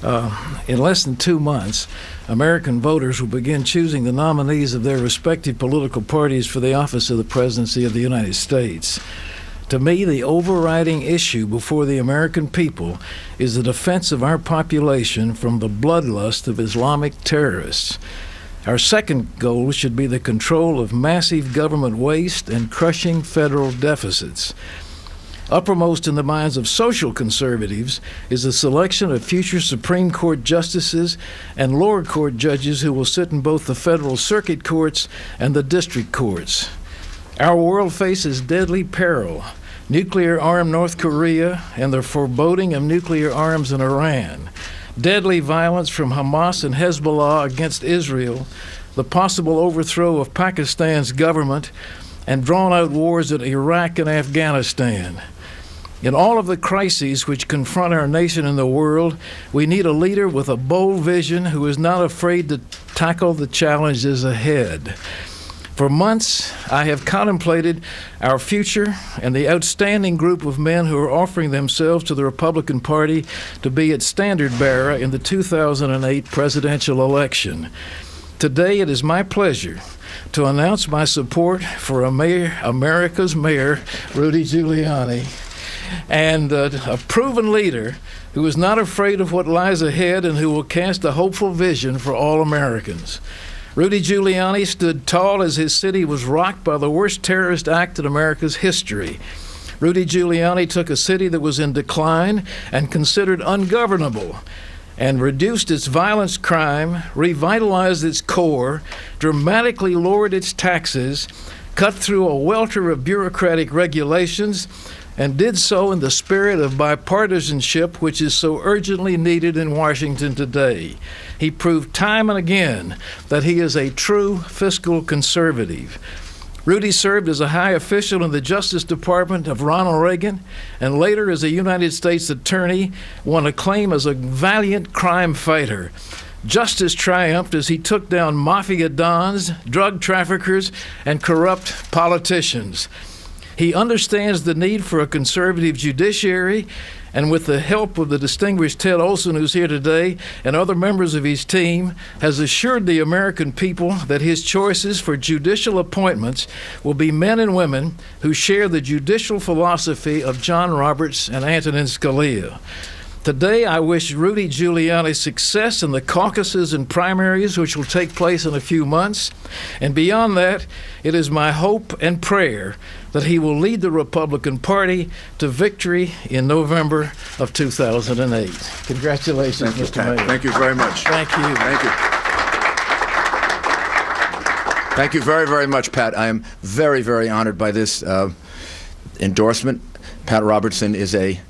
In less than 2 months, American voters will begin choosing the nominees of their respective political parties for the office of the presidency of the United States. To me, the overriding issue before the American people is the defense of our population from the bloodlust of Islamic terrorists. Our second goal should be the control of massive government waste and crushing federal deficits. Uppermost in the minds of social conservatives is the selection of future Supreme Court justices and lower court judges who will sit in both the federal circuit courts and the district courts. Our world faces deadly peril: nuclear-armed North Korea and the foreboding of nuclear arms in Iran, deadly violence from Hamas and Hezbollah against Israel, the possible overthrow of Pakistan's government, and drawn-out wars in Iraq and Afghanistan. In all of the crises which confront our nation and the world, we need a leader with a bold vision who is not afraid to tackle the challenges ahead. For months, I have contemplated our future and the outstanding group of men who are offering themselves to the Republican Party to be its standard-bearer in the 2008 presidential election. Today, it is my pleasure to announce my support for America's Mayor, Rudy Giuliani, and a proven leader who is not afraid of what lies ahead and who will cast a hopeful vision for all Americans. Rudy Giuliani stood tall as his city was rocked by the worst terrorist act in America's history. Rudy Giuliani took a city that was in decline and considered ungovernable and reduced its violence crime, revitalized its core, dramatically lowered its taxes, cut through a welter of bureaucratic regulations, and did so in the spirit of bipartisanship, which is so urgently needed in Washington today. He proved time and again that he is a true fiscal conservative. Rudy served as a high official in the Justice Department of Ronald Reagan and later as a United States attorney, won acclaim as a valiant crime fighter. Justice triumphed as he took down mafia dons, drug traffickers, and corrupt politicians. He understands the need for a conservative judiciary, and with the help of the distinguished Ted Olson, who's here today, and other members of his team, has assured the American people that his choices for judicial appointments will be men and women who share the judicial philosophy of John Roberts and Antonin Scalia. Today, I wish Rudy Giuliani success in the caucuses and primaries, which will take place in a few months. And beyond that, it is my hope and prayer that he will lead the Republican Party to victory in November of 2008. Congratulations, Mr. Mayor. Thank you very much. Thank you. Thank you. Thank you very, very much, Pat. I am very, very honored by this endorsement. Pat Robertson is a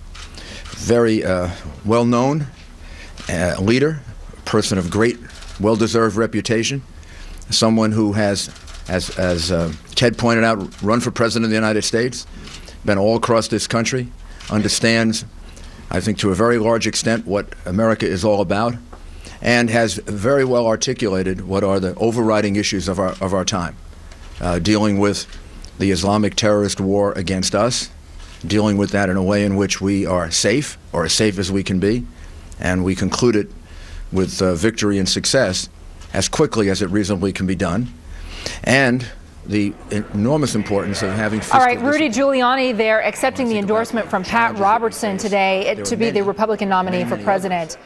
very well-known leader, a person of great, well-deserved reputation, someone who has, as Ted pointed out, run for President of the United States, been all across this country, understands, I think to a very large extent, what America is all about, and has very well articulated what are the overriding issues of our time, dealing with the Islamic terrorist war against us, dealing with that in a way in which we are safe, or as safe as we can be, and we conclude it with victory and success as quickly as it reasonably can be done, and the enormous importance of having fiscal All right, Rudy Giuliani there accepting the endorsement from Pat Robertson today to be the Republican nominee for president.